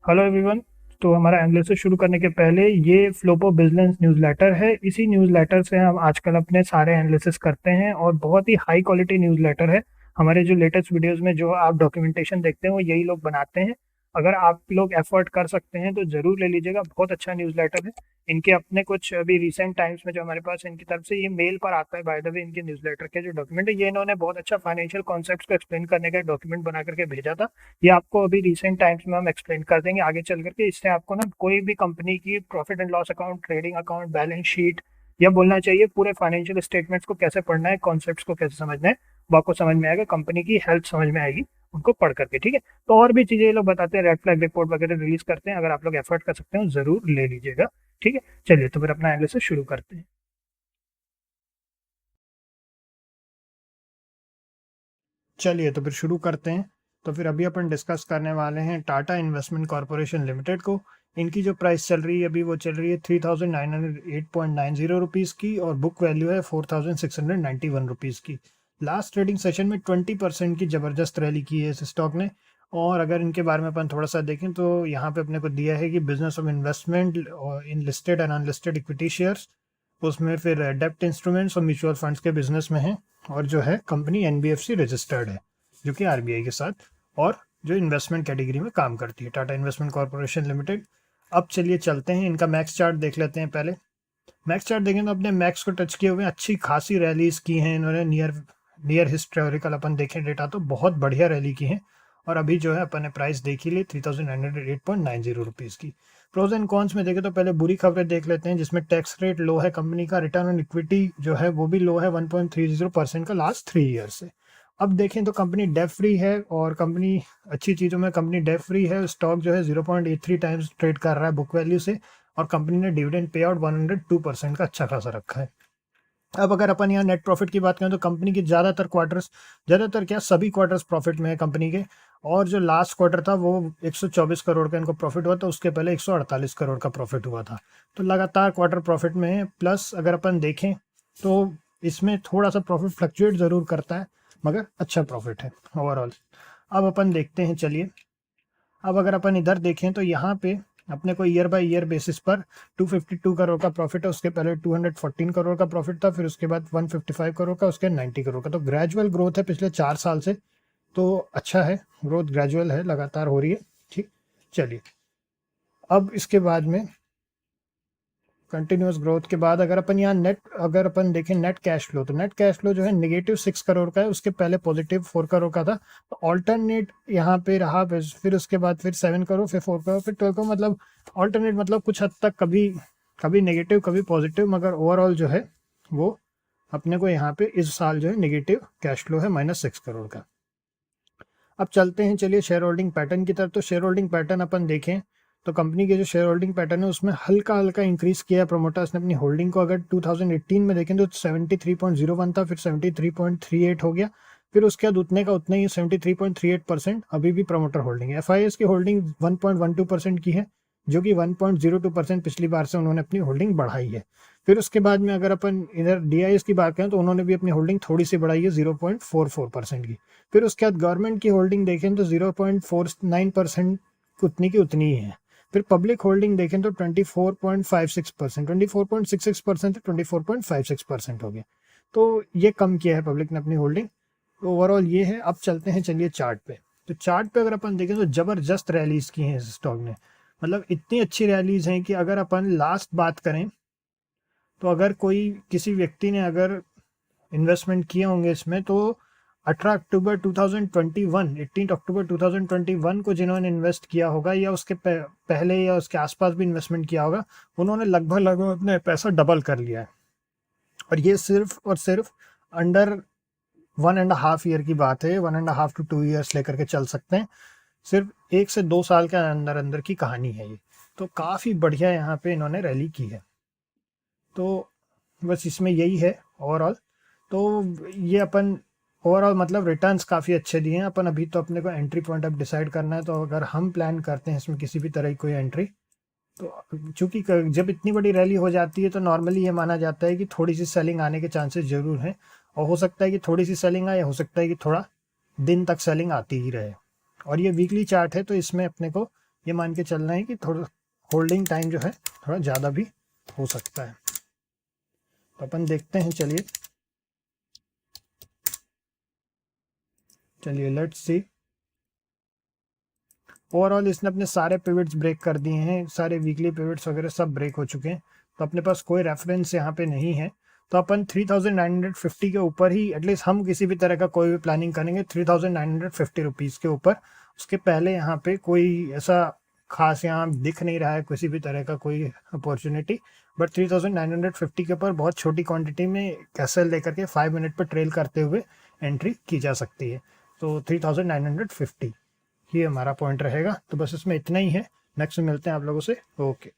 Hello everyone. तो हमारा analysis शुरू करने के पहले ये फ्लोपो बिजनेस न्यूज़लेटर है। इसी न्यूज़लेटर से हम आजकल अपने सारे एनालिसिस करते हैं और बहुत ही हाई क्वालिटी न्यूज़लेटर है। हमारे जो लेटेस्ट वीडियोस में जो आप डॉक्यूमेंटेशन देखते हैं वो यही लोग बनाते हैं। अगर आप लोग एफर्ट कर सकते हैं तो ज़रूर ले लीजिएगा, बहुत अच्छा न्यूज़लेटर है। इनके अपने कुछ अभी रिसेंट टाइम्स में जो हमारे पास इनकी तरफ से ये मेल पर आता है, बाय द वे इनके न्यूज़लेटर के जो डॉक्यूमेंट है ये इन्होंने बहुत अच्छा फाइनेंशियल कॉन्सेप्ट्स को एक्सप्लेन करने का डॉक्यूमेंट बना करके भेजा था। ये आपको अभी रिसेंट टाइम्स में हम एक्सप्लेन कर देंगे आगे चल करके। इससे आपको ना कोई भी कंपनी की profit and loss account, trading account, balance sheet या बोलना चाहिए पूरे फाइनेंशियल स्टेटमेंट्स को कैसे पढ़ना है, कॉन्सेप्ट्स को कैसे समझना है, वो आपको समझ में आएगा। कंपनी की हेल्थ समझ में आएगी उनको पढ़ करके, ठीक है। तो और भी चीजें ये लोग बताते हैं, रेड फ्लैग रिपोर्ट वगैरह रिलीज करते हैं। अगर आप लोग एफर्ट कर सकते हो जरूर ले लीजिएगा, ठीक है। चलिए तो फिर अपना एनालिसिस शुरू करते हैं। चलिए तो फिर शुरू करते हैं। तो फिर अभी अपन डिस्कस करने वाले हैं टाटा इन्वेस्टमेंट कॉरपोरेशन लिमिटेड को। इनकी जो प्राइस चल रही है अभी वो चल रही है 3908.90 रुपीज़ की, और बुक वैल्यू है 4691 रुपीज़ की। लास्ट ट्रेडिंग सेशन में 20% की ज़बरदस्त रैली की है इस स्टॉक ने। और अगर इनके बारे में अपन थोड़ा सा देखें तो यहाँ पे अपने को दिया है कि business of investment in listed and unlisted equity shares, उसमें फिर डेप्ट इंस्ट्रूमेंट्स और म्यूचुअल फंड्स के बिजनेस में है। और जो है कंपनी एनबीएफसी रजिस्टर्ड है जो कि आरबीआई के साथ, और जो इन्वेस्टमेंट कैटेगरी में काम करती है, टाटा इन्वेस्टमेंट कॉर्पोरेशन लिमिटेड। अब चलिए चलते हैं, इनका मैक्स चार्ट देख लेते हैं पहले। मैक्स चार्ट देखें तो अपने मैक्स को टच किए हुए अच्छी खासी रैलीज की हैं इन्होंने। नियर नियर हिस्टोरिकल अपन देखें डेटा तो बहुत बढ़िया रैली की है। और अभी जो है अपन ने प्राइस देखी ली 3908.90 रुपीज़ की। प्रोज एंड कॉन्स में देखें तो पहले बुरी खबरें देख लेते हैं, जिसमें टैक्स रेट लो है कंपनी का, रिटर्न ऑन इक्विटी जो है वो भी लो है 1.30% का लास्ट 3 ईयर से। अब देखें तो कंपनी डेट फ्री है, और कंपनी अच्छी चीज़ों में कंपनी डेट फ्री है। स्टॉक जो है 0.83 टाइम्स ट्रेड कर रहा है बुक वैल्यू से, और कंपनी ने डिविडेंड पे आउट 102% का अच्छा खासा रखा है। अब अगर अपन यहाँ नेट प्रॉफिट की बात करें तो कंपनी की ज़्यादातर क्या सभी क्वार्टर्स प्रॉफिट में है कंपनी के। और जो लास्ट क्वार्टर था वो 124 करोड़ का इनको प्रॉफिट हुआ था, उसके पहले 148 करोड़ का प्रॉफिट हुआ था। तो लगातार क्वार्टर प्रॉफिट में है। प्लस अगर अपन देखें तो इसमें थोड़ा सा प्रॉफिट फ्लक्चुएट ज़रूर करता है, मगर अच्छा प्रॉफिट है ओवरऑल। अब अपन देखते हैं, चलिए। अब अगर अपन इधर देखें तो यहाँ पे अपने को ईयर बाय ईयर बेसिस पर 252 करोड़ का प्रॉफिट है। उसके पहले 214 करोड़ का प्रॉफिट था, फिर उसके बाद 155 करोड़ का, उसके 90 करोड़ का। तो ग्रेजुअल ग्रोथ है पिछले 4 साल से। तो अच्छा है, ग्रोथ ग्रेजुअल है, लगातार हो रही है, ठीक। चलिए अब इसके बाद में कंटिन्यूस ग्रोथ के बाद अगर अपन देखें नेट कैश फ्लो, तो नेट कैश फ्लो जो है -6 करोड़ का है। उसके पहले +4 करोड़ का था। तो ऑल्टरनेट यहाँ पे रहा, फिर उसके बाद फिर 7 करोड़, फिर 4 करोड़, फिर 12 करोड़। मतलब ऑल्टरनेट मतलब कुछ हद तक कभी कभी नेगेटिव कभी पॉजिटिव, मगर ओवरऑल जो है वो अपने को यहाँ पे इस साल जो है नेगेटिव कैश फ्लो है -6 करोड़ का। अब चलते हैं, चलिए शेयर होल्डिंग पैटर्न की तरफ। तो शेयर होल्डिंग पैटर्न अपन देखें तो कंपनी के जो शेयर होल्डिंग पैटर्न है उसमें हल्का हल्का इंक्रीज किया है प्रमोटर्स ने अपनी होल्डिंग को। अगर 2018 में देखें तो 73.01 था, फिर 73.38 हो गया, फिर उसके बाद उतने का उतना ही 73.38% अभी भी प्रमोटर होल्डिंग है। एफ की होल्डिंग 1.12% की है, जो कि 1.02% पिछली बार से उन्होंने अपनी होल्डिंग बढ़ाई है। फिर उसके बाद में अगर अपन इधर डी की बात करें तो उन्होंने भी अपनी होल्डिंग थोड़ी सी बढ़ाई है 0.44% की। फिर उसके बाद गवर्नमेंट की होल्डिंग देखें तो 0.49% उतनी की उतनी ही है। फिर पब्लिक होल्डिंग देखें तो 24.56%, 24.66% से 24.56% हो गया। तो ये कम किया है पब्लिक ने अपनी होल्डिंग। तो ओवरऑल ये है। अब चलते हैं, चलिए चार्ट पे। तो चार्ट पे अगर अपन देखें तो जबरदस्त रैलीज की हैं इस स्टॉक ने। मतलब इतनी अच्छी रैलीज हैं कि अगर अपन लास्ट बात करें तो अगर कोई किसी व्यक्ति ने अगर इन्वेस्टमेंट किए होंगे इसमें तो 18 अक्टूबर 2021, 18 अक्टूबर 2021 को जिन्होंने इन्वेस्ट किया होगा, या उसके पहले या उसके आसपास भी इन्वेस्टमेंट किया होगा, उन्होंने लगभग लगभग अपने पैसा डबल कर लिया है। और ये सिर्फ और सिर्फ अंडर 1.5 ईयर की बात है। 1.5 to 2 ईयर्स लेकर के चल सकते हैं। सिर्फ 1 से 2 साल के अंदर अंदर की कहानी है ये। तो काफ़ी बढ़िया यहाँ पे इन्होंने रैली की है। तो बस इसमें यही है ओवरऑल। तो ये अपन ओवरऑल मतलब रिटर्न्स काफ़ी अच्छे दिए हैं अपन। अभी तो अपने को एंट्री पॉइंट अब डिसाइड करना है। तो अगर हम प्लान करते हैं इसमें किसी भी तरह की कोई एंट्री, तो चूंकि जब इतनी बड़ी रैली हो जाती है तो नॉर्मली ये माना जाता है कि थोड़ी सी सेलिंग आने के चांसेस जरूर हैं। और हो सकता है कि थोड़ी सी सेलिंग आए, हो सकता है कि थोड़ा दिन तक सेलिंग आती ही रहे। और ये वीकली चार्ट है तो इसमें अपने को ये मान के चलना है कि थोड़ा होल्डिंग टाइम जो है थोड़ा ज़्यादा भी हो सकता है। तो अपन देखते हैं, चलिए लेट्स सी। ओवरऑल इसने अपने सारे पिवट्स ब्रेक कर दिए हैं, सारे वीकली पिवट्स वगैरह सब ब्रेक हो चुके हैं। तो अपने पास कोई रेफरेंस यहाँ पे नहीं है, तो अपन 3950 के ऊपर ही एटलीस्ट हम किसी भी तरह का कोई भी प्लानिंग करेंगे 3950 रुपीज़ के ऊपर। उसके पहले यहाँ पे कोई ऐसा खास यहाँ दिख नहीं रहा है किसी भी तरह का कोई अपॉर्चुनिटी। बट 3950 के ऊपर बहुत छोटी क्वांटिटी में कैसल लेकर के 5 मिनट पर ट्रेल करते हुए एंट्री की जा सकती है। तो 3950 ये हमारा पॉइंट रहेगा। तो बस इसमें इतना ही है, नेक्स्ट में मिलते हैं आप लोगों से। ओके।